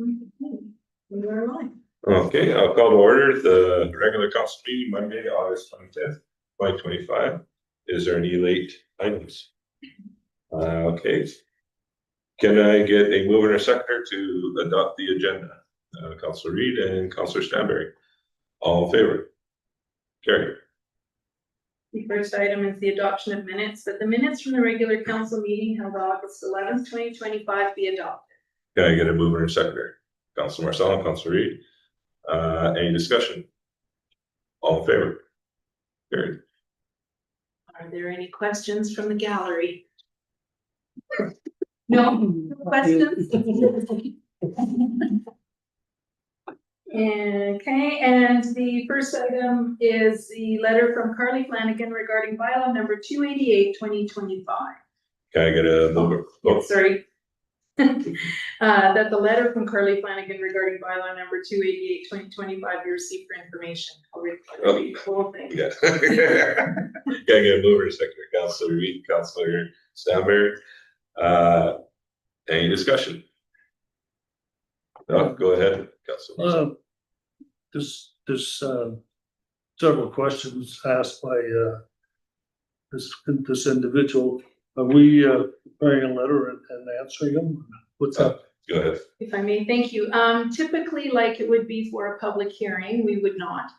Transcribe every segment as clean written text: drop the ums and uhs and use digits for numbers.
We are live. Okay, I'll call to order the regular council meeting Monday, August 25th, 2025. Is there any late items? Okay. Can I get a mover and a seconder to adopt the agenda? Councilor Reid and Councilor Stanberry. All in favor? Carried. The first item is the adoption of minutes, that the minutes from the regular council meeting held August 11th, 2025 be adopted. Can I get a mover and a seconder? Councilor Marcel and Councilor Reid. Any discussion? All in favor? Carried. Are there any questions from the gallery? No questions? Okay, and the first item is the letter from Carly Flanagan regarding bylaw number 288, 2025. Can I get a mover? Yes, sorry. That the letter from Carly Flanagan regarding bylaw number 288, 2025 be received for information. I'll read the whole thing. Yeah. Can I get a mover and a seconder? Councilor Reid, Councilor Stanberry. Any discussion? No, go ahead, Councilor. There's several questions asked by this individual. Are we preparing a letter and answering them? What's up? Go ahead. If I may, thank you. Typically, like it would be for a public hearing, we would not.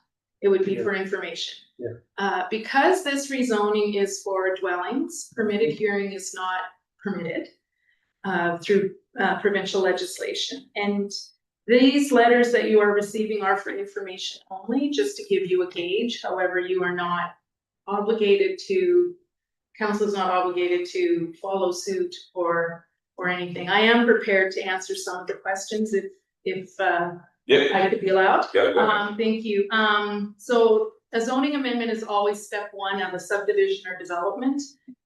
It would be for information. Yeah. Because this rezoning is for dwellings, permitted hearing is not permitted through provincial legislation. And these letters that you are receiving are for information only, just to give you a gauge. However, you are not obligated to, council is not obligated to follow suit or anything. I am prepared to answer some of the questions if I could be allowed. Yeah, thank you. So a zoning amendment is always step one of a subdivision or development,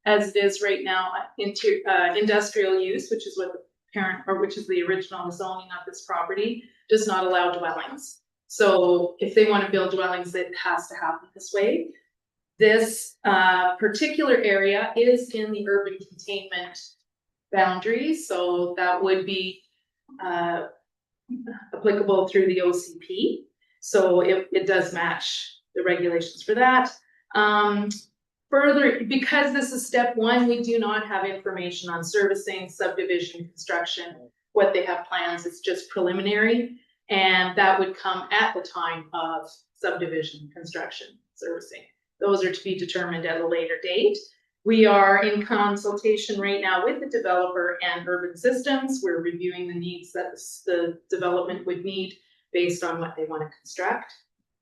as it is right now into industrial use, which is what the parent, or which is the original zoning of this property, does not allow dwellings. So if they want to build dwellings, it has to happen this way. This particular area is in the urban containment boundaries, so that would be applicable through the OCP. So it does match the regulations for that. Further, because this is step one, we do not have information on servicing, subdivision, construction, what they have plans. It's just preliminary, and that would come at the time of subdivision, construction, servicing. Those are to be determined at a later date. We are in consultation right now with the developer and Urban Systems. We're reviewing the needs that the development would need based on what they want to construct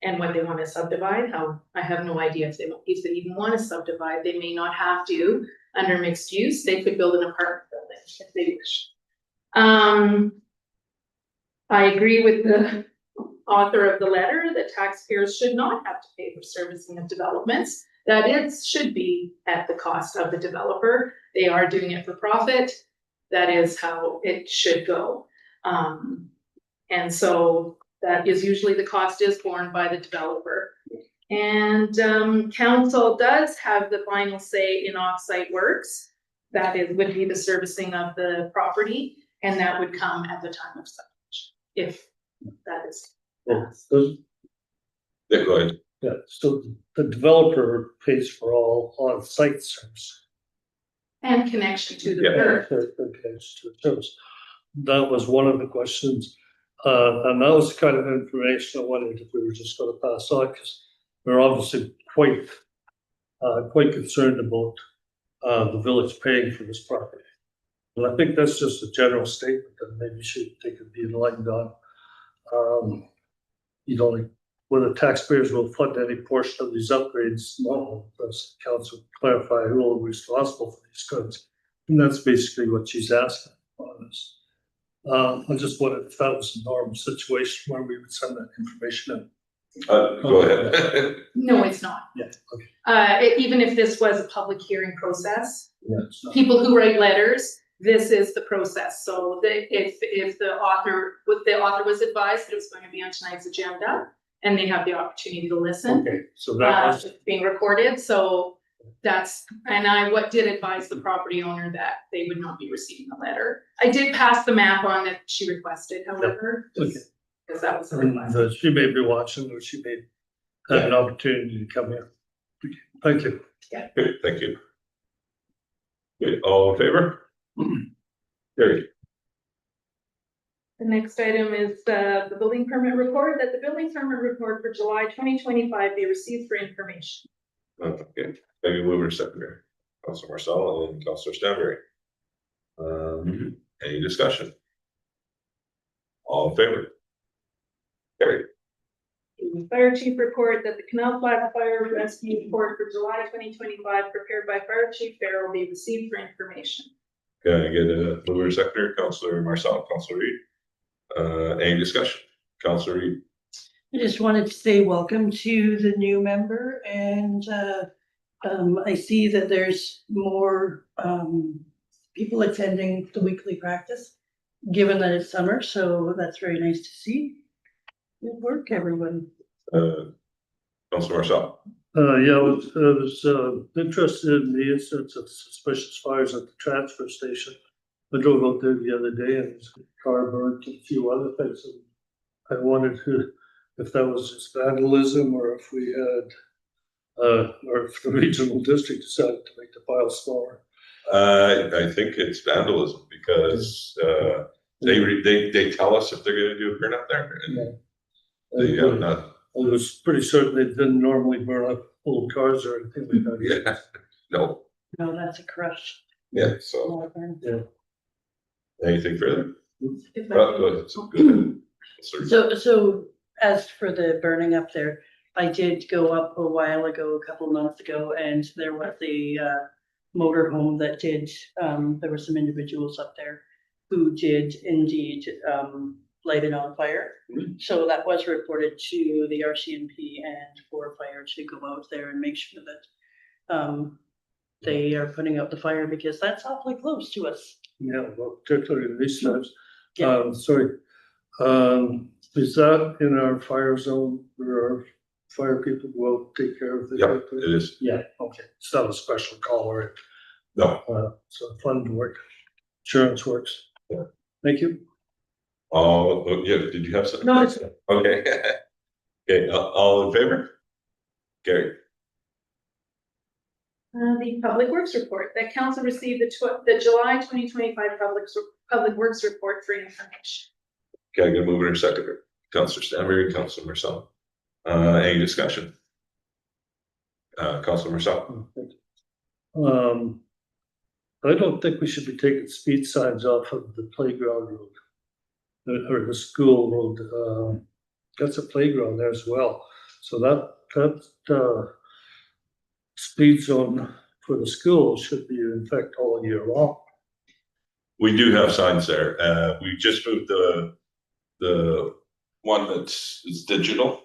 and what they want to subdivide. I have no idea if they even want to subdivide. They may not have to under mixed use. They could build an apartment building if they wish. I agree with the author of the letter that taxpayers should not have to pay for servicing of developments. That it should be at the cost of the developer. They are doing it for profit. That is how it should go. And so that is usually the cost is borne by the developer. And council does have the final say in offsite works. That would be the servicing of the property, and that would come at the time of subdivision, if that is. Yeah, go ahead. Yeah, so the developer pays for all on-site service. And connection to the Yeah. earth. That was one of the questions. And that was the kind of information I wondered if we were just going to pass on, because we're obviously quite concerned about the village paying for this property. And I think that's just a general statement that maybe they could be enlightened on. Like whether taxpayers will fund any portion of these upgrades, no, as council clarify who will be responsible for these goods. And that's basically what she's asking on this. I just wondered if that was a normal situation where we would send that information in. Go ahead. No, it's not. Yeah, okay. Even if this was a public hearing process, Yeah, it's not. people who write letters, this is the process. So if the author was advised that it was going to be on tonight's agenda, and they have the opportunity to listen, Okay, so that was it's being recorded. So and I did advise the property owner that they would not be receiving a letter. I did pass the map on that she requested, however, Okay. because that was a And request. she may be watching, or she may have an opportunity to come here. Thank you. Good, thank you. Good, all in favor? Carried. The next item is the building permit report, that the building permit report for July 2025 be received for information. Okay, maybe mover secondary, Councilor Marcel and Councilor Stanberry. Any discussion? All in favor? Carried. The fire chief report that the Canal Flat Fire Rescue Report for July 2025 prepared by Fire Chief Farrell be received for information. Can I get a mover secondary, Councilor Marcel, Councilor Reed? Any discussion? Councilor Reed? I just wanted to say welcome to the new member, and I see that there's more people attending the weekly practice, given that it's summer, so that's very nice to see. Good work, everyone. Councilor Marcel? Yeah, I was interested in the instance of suspicious fires at the transfer station. I drove out there the other day and a car burned and a few other things. And I wondered if that was just vandalism, or if we had, or if the regional district decided to make the pile smaller. I think it's vandalism because they tell us if they're gonna do a burn up there. And they have not. I was pretty certain they didn't normally burn up old cars or anything like that. Yeah, no, No, that's a crush. yeah, so anything further? If I Go may. ahead. Go ahead. Sorry. So as for the burning up there, I did go up a while ago, a couple of months ago, and there was a motorhome that did, there were some individuals up there who did indeed light it on fire. So that was reported to the RCMP and for fire to go out there and make sure that they are putting out the fire, because that's awfully close to us. Yeah, well, particularly in these times. Yeah. Sorry. Is that in our fire zone where our fire people will take care of the? Yeah, it is. Yeah, okay. It's not a special call or, No. so fund work. Insurance works. Yeah. Thank you. Oh, yeah, did you have something? No. Okay. Okay, all in favor? Gary? The Public Works report, that council received the July 2025 Public Works report for information. Okay, I'm gonna move it in second. Councilor Stanberry, Councilor Marcel. Any discussion? Councilor Marcel? I don't think we should be taking speed signs off of the playground road. Or the school road, that's a playground there as well. So that speed zone for the school should be in effect all year long. We do have signs there. We just moved the one that's digital.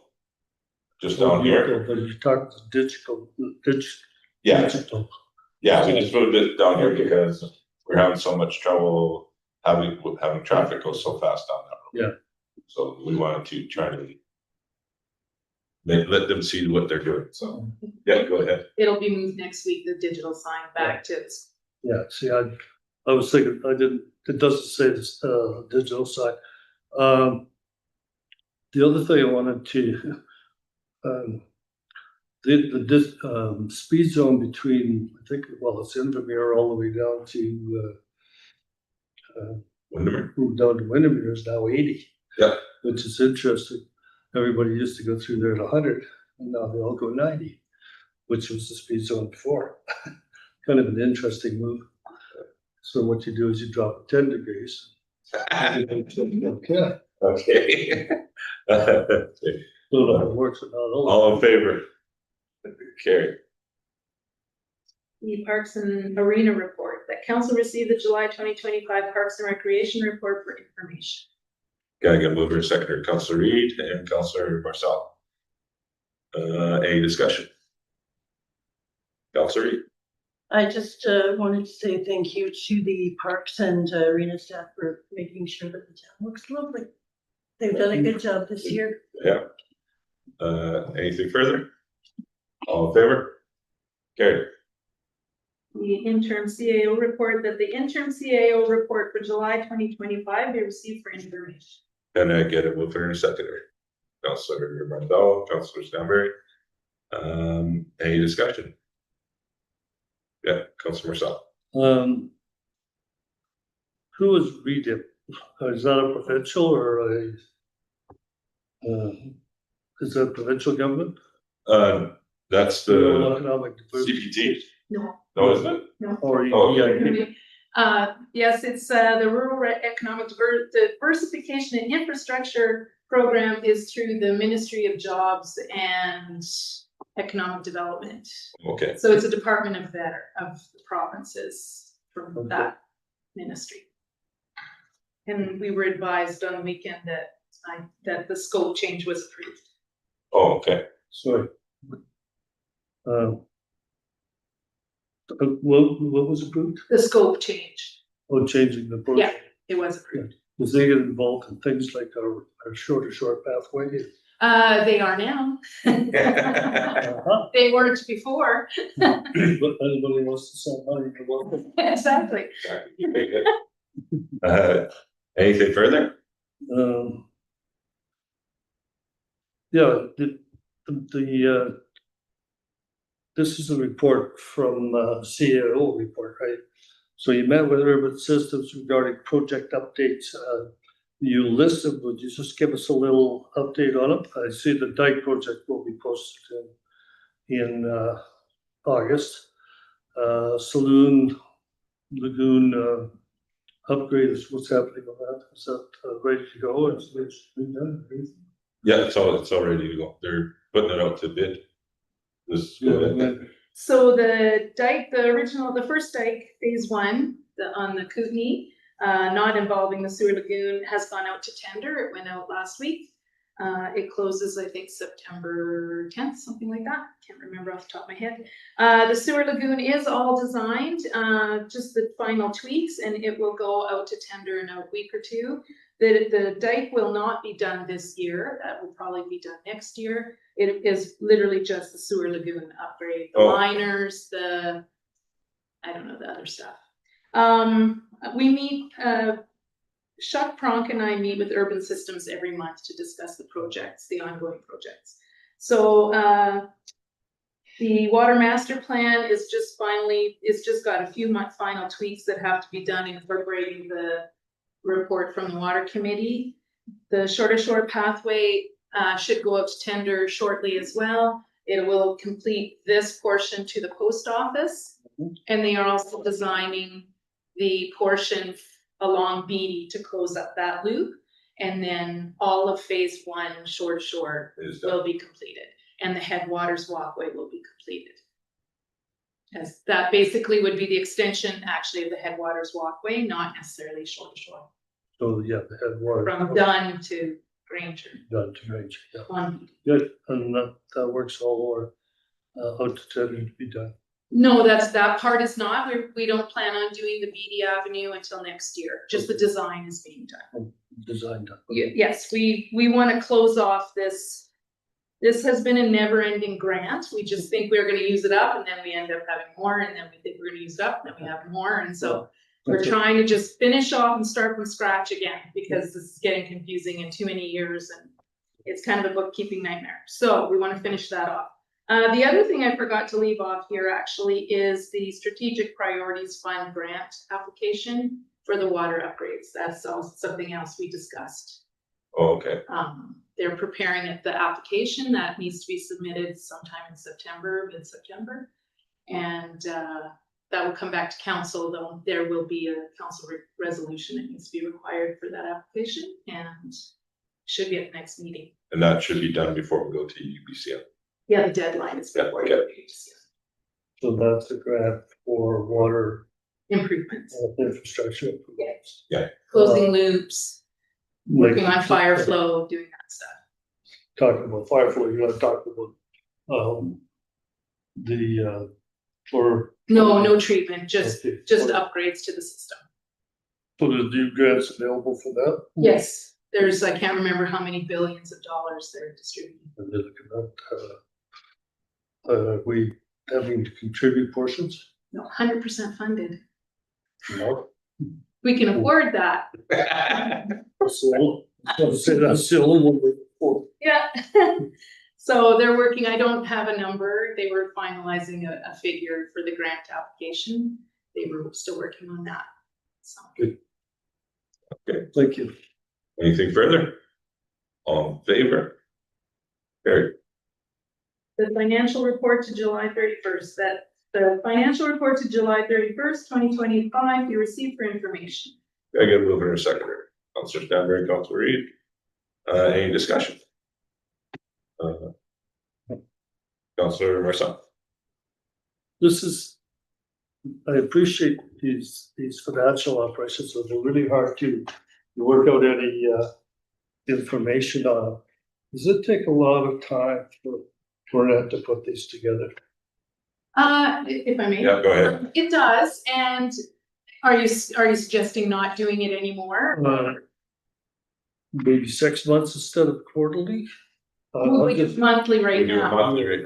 Just down here. But you talk digital. Yeah, Digital. yeah, we just moved it down here because we're having so much trouble having traffic go so fast down that road. Yeah. So we wanted to try to let them see what they're doing. So, yeah, go ahead. It'll be moved next week, the digital sign back to its. Yeah, see, I was thinking, it doesn't say this, digital sign. The other thing I wanted to, the speed zone between, I think, well, it's Invermere all the way down to, Windermere. down to Windermere is now 80. Yeah. Which is interesting. Everybody used to go through there at 100, and now they all go 90, which was the speed zone before. Kind of an interesting move. So what you do is you drop it 10 degrees. Okay. Okay. Don't know how it works, but not all. All in favor? Carry. The Parks and Arena report, that council received the July 2025 Parks and Recreation report for information. Gotta get mover seconder, Councilor Reed and Councilor Marcel. Any discussion? Councilor Reed? I just wanted to say thank you to the Parks and Arena staff for making sure that the town looks lovely. They've done a good job this year. Yeah. Anything further? All in favor? Carry. the interim CAO report, that the interim CAO report for July 2025 be received for information. Can I get a mover and a seconder? Councillor Randall, Councillor Stanberry. Any discussion? Yeah, Councillor Marcel. Who is REDIP? Is that a provincial or a? Is that provincial government? That's Rural the Economic Diversity. CPT. No. No, isn't it? Or Oh, EIP? Yes, it's the Rural Economic Diversification and Infrastructure Program is through the Ministry of Jobs and Economic Development. Okay, So it's a department of the provinces from Okay. that ministry. And we were advised on the weekend that that the scope change was approved. oh, okay. Sorry. What was approved? The scope change, Oh, changing the project. it was approved. Because they get involved in things like our short pathway. They are now. Uh-huh. They weren't before. But anybody wants to send money to welcome. Exactly. Very good. Anything further? Yeah, this is a report from CAO report, right? So you met with Urban Systems regarding project updates. You listed, would you just give us a little update on it? I see the dike project will be posted in August. Saloon Lagoon upgrade is what's happening on that. Is that ready to go? Is it been done? Yeah, it's all ready to go. They're putting it out to bid. This, So the dike, the first dike, phase one, on the Kootenai, not involving the sewer lagoon, has gone out to tender. It went out last week. It closes, I think, September 10th, something like that. Can't remember off the top of my head. The sewer lagoon is all designed, just the final tweaks, and it will go out to tender in a week or two. The dike will not be done this year. That will probably be done next year. It is literally just the sewer lagoon upgrade, the liners, I don't know, the other stuff. We meet, Chuck Pronk and I meet with Urban Systems every month to discuss the projects, the ongoing projects. So the water master plan is just it's just got a few final tweaks that have to be done, incorporating the report from the water committee. The shore pathway should go out to tender shortly as well. It will complete this portion to the post office, and they are also designing the portion along Beatty to close up that loop, and then all of phase one shore to shore will be completed, and the headwaters walkway will be completed. As that basically would be the extension actually of the headwaters walkway, not necessarily shore to shore. So yeah, the headwater. From Dunn to Granger. Done to Granger, yeah. On Good, and that works all over, out to tender to be done. No, that part is not. We don't plan on doing the Beatty Avenue until next year. Just the design is being done. Design done. Yes, we want to close off this. This has been a never-ending grant. We just think we're going to use it up, and then we end up having more, and then we think we're going to use it up, and then we have more, and so we're trying to just finish off and start from scratch again, because this is getting confusing in too many years, and it's kind of a bookkeeping nightmare. So we want to finish that off. The other thing I forgot to leave off here actually is the Strategic Priorities Fund grant application for the water upgrades. That's also something else we discussed. Oh, okay. They're preparing the application that needs to be submitted sometime in September, mid-September. And that will come back to council, though there will be a council resolution that needs to be required for that application, and should be at the next meeting. And that should be done before we go to UBCM. Yeah, the deadline is before Yeah, So that's a grant for water improvements. Infrastructure. Yes. Yeah. Closing loops, working on Like, fire flow, doing that stuff. Talking about fire flow, you want to talk about the for. No treatment, just Okay. upgrades to the system. So there's new grants available for that? Yes, there's, I can't remember how many billions of dollars they're distributing. And then we having to contribute portions? No, 100% funded. No. We can afford that. So, that's the only one we're. Yeah. So they're working, I don't have a number. They were finalizing a figure for the grant application. They were still working on that. So. Thank you. Anything further? All in favor? Carried. The financial report to July 31st, that the financial report to July 31st, 2025, you received for information. I get a mover and a seconder. Counselor Stanbury, Counselor Reid. Any discussion? Counselor Marcel. This is, I appreciate these financial operations, so they're really hard to work out any information on. Does it take a lot of time for that to put these together? If I may. Yeah, go ahead. It does, and are you suggesting not doing it anymore? Maybe 6 months instead of quarterly? Well, we do monthly right We do it now, monthly, right?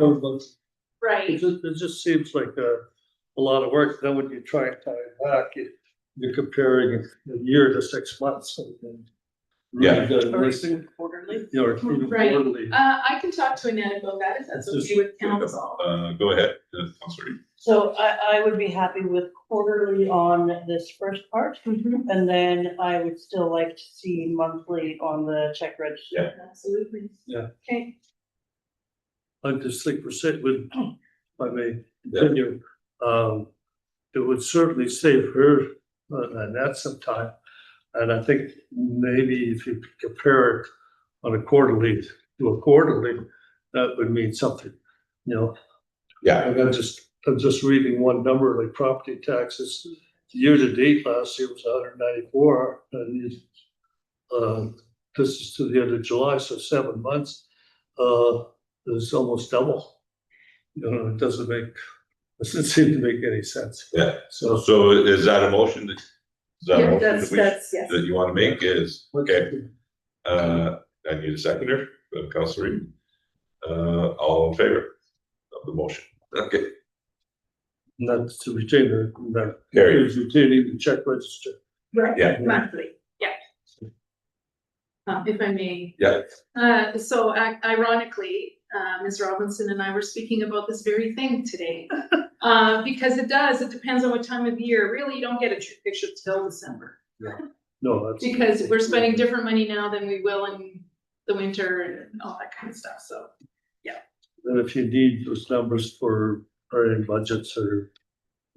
right? It just seems like a lot of work. Then when you try and tie it back, you're comparing a year to 6 months. And Yeah. Or even quarterly. You know, or even Right. quarterly. I can talk to Annette about that if that's It's okay with council. Go ahead, Counselor Reid. So I would be happy with quarterly on this first part, Mhm. and then I would still like to see monthly on the check register. Yeah. Absolutely. Yeah. Okay. I just think with, if I may continue, it would certainly save her and that some time. And I think maybe if you compare it on a quarterly to a quarterly, that would mean something, you know. Yeah, And I'm just reading one number, like property taxes, year to date last year was 194, and this is to the end of July, so 7 months. It's almost double. You know, it doesn't seem to make any sense. yeah. So. So is that a motion that? Is that a Yeah, motion that's, yes. that you want to make is, okay, I need a seconder, Counselor Reid. All in favor of the motion? Okay, Not to retain that. Carried. Is retaining the check register. Right, Yeah. monthly, yeah. If I may. yeah, So ironically, Ms. Robinson and I were speaking about this very thing today. Because it depends on what time of year. Really, you don't get a true picture till December. No, that's. Because we're spending different money now than we will in the winter and all that kind of stuff, so. And if you need those numbers for any budgets or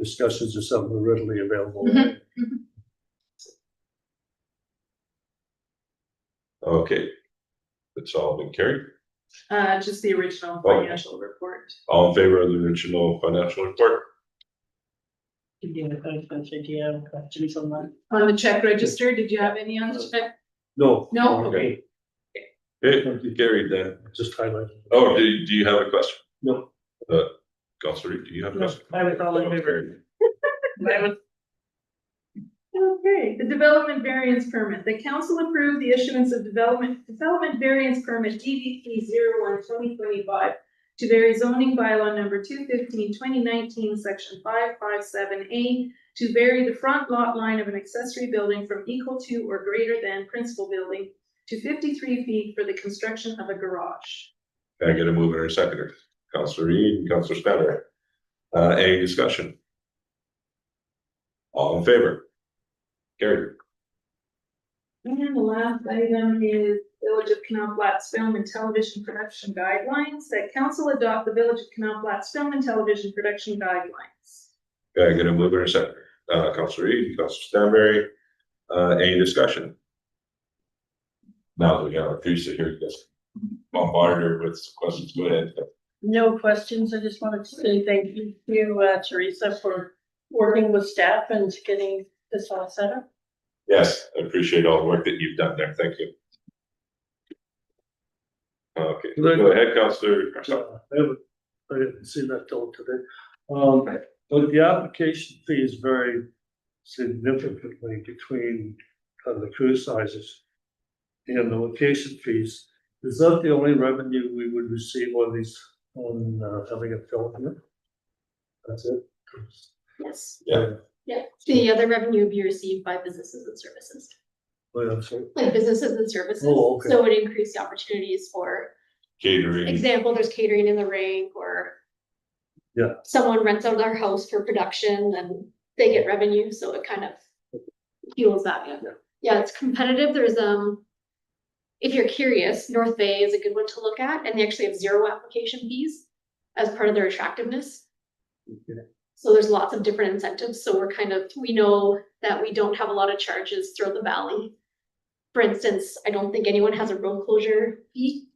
discussions or something readily available. Mhm. okay. It's all been carried. Just the original Oh. financial report. All in favor of the original financial report? Do you have questions on that? On the check register, did you have any on the check? No. No? Okay. Okay, carried then. Just highlighted. Oh, do you have a question? No. Counselor Reid, do you have a No, question? I was all in favor. I was Okay, the development variance permit. The council approved the issuance of development variance permit DVP 01/2025 to vary zoning bylaw number 215/2019, section 557A, to vary the front lot line of an accessory building from equal to or greater than principal building to 53 feet for the construction of a garage. Can I get a mover and a seconder? Counselor Reid and Counselor Stanbury. Any discussion? All in favor? Carried. And the last item is Village of Canal Flats Film and Television Production Guidelines, that council adopt the Village of Canal Flats Film and Television Production Guidelines. Can I get a mover and a seconder? Counselor Reid, Counselor Stanbury. Any discussion? Now that we got our Teresa here, just bombard her with questions. Go ahead. no questions. I just wanted to say thank you to Teresa for working with staff and getting this all set up. Yes, I appreciate all the work that you've done there. Thank you. Okay, go ahead, Counselor. I didn't see that till today. But the application fees vary significantly between the crew sizes and the location fees. Is that the only revenue we would receive on these, on having a film here? That's it? Yes, Yeah. yeah. The other revenue would be received by businesses and services, Well, I'm sorry. like businesses and services. Oh, okay. So it would increase the opportunities for, Catering, example, there's catering in the rink or Yeah. someone rents out their house for production and they get revenue, so it kind of fuels that, yeah. Yeah. Yeah, it's competitive. There's, if you're curious, North Bay is a good one to look at, and they actually have 0 application fees as part of their attractiveness. Okay. So there's lots of different incentives, so we know that we don't have a lot of charges throughout the valley. For instance, I don't think anyone has a road closure fee,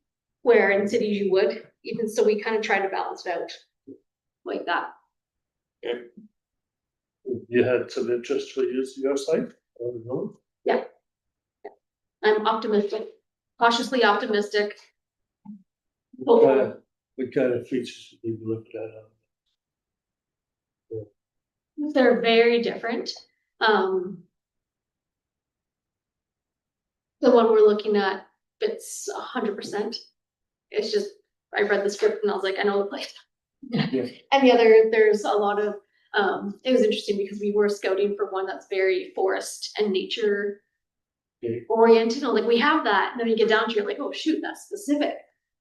where in cities you would, even so we kind of try to balance it out like that. You had some interest for using your site? Oh, no? I'm optimistic, cautiously optimistic. What kind of features did you look at? They're very different. The one we're looking at fits 100%. It's just, I read the script and I was like, I know the place. Yeah. And the other, there's a lot of, it was interesting because we were scouting for one that's very forest and nature Okay. oriented. I'm like, we have that. And then you get down to, you're like, oh shoot, that's specific.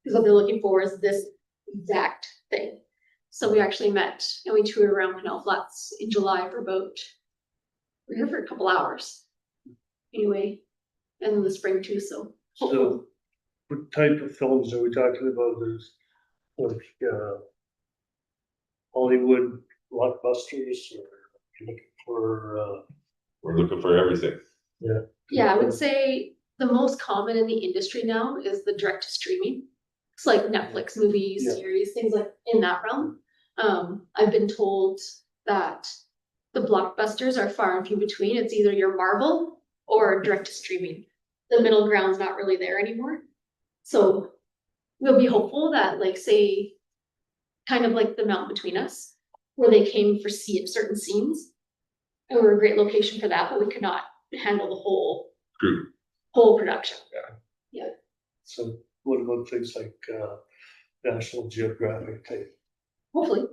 Because what they're looking for is this exact thing. So we actually met and we toured around Canal Flats in July for we were here for a couple hours. Anyway, and in the spring too, so. So, what type of films are we talking about? There's like, Hollywood blockbusters, or you looking for, we're looking for everything. Yeah, I would say the most common in the industry now is the direct to streaming. It's like Netflix movies, Yeah. series, things like in that realm. I've been told that the blockbusters are far and few between. It's either your Marvel or direct to streaming. The middle ground's not really there anymore. So we'll be hopeful that, like, say, kind of like The Mountain Between Us, where they came for certain scenes. And we're a great location for that, but we could not handle the Group. whole production. so what about things like, National Geographic type? Hopefully.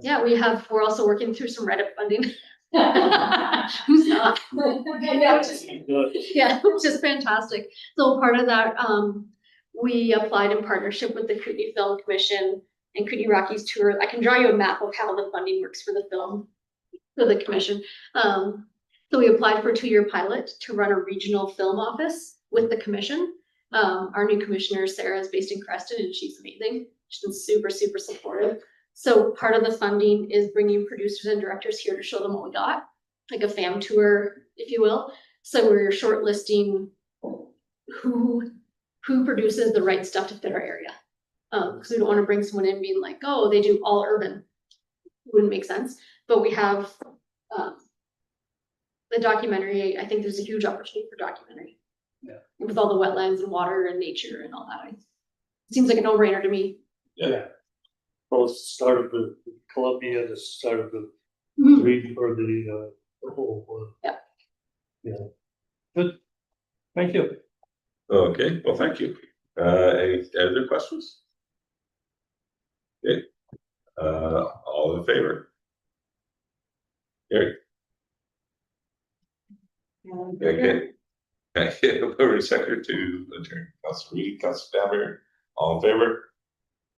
Yeah. Yeah, we're also working through some Reddit funding. Who's not? Yeah, which is fantastic. So part of that, we applied in partnership with the Kootenai Film Commission and Kootenai Rockies Tour. I can draw you a map of how the funding works for the film, for the commission. So we applied for a 2-year pilot to run a regional film office with the commission. Our new commissioner, Sarah, is based in Creston and she's amazing. She's been super, super supportive. So part of the funding is bringing producers and directors here to show them what we got, like a fam tour, if you will. So we're shortlisting who produces the right stuff to fit our area. Because we don't want to bring someone in being like, oh, they do all urban. It wouldn't make sense. But we have the documentary. I think there's a huge opportunity for documentary. Yeah. With all the wetlands and water and nature and all that. It seems like a no-brainer to me. Yeah. Well, it's the start of the Columbia, the start of the Mhm. region, or the whole one. Yeah. Yeah. Good. Thank you. Okay, well, thank you. Any other questions? Okay, all in favor? Gary? Okay. Okay, over second to adjourn. Council Reed, Council Dabber, all in favor?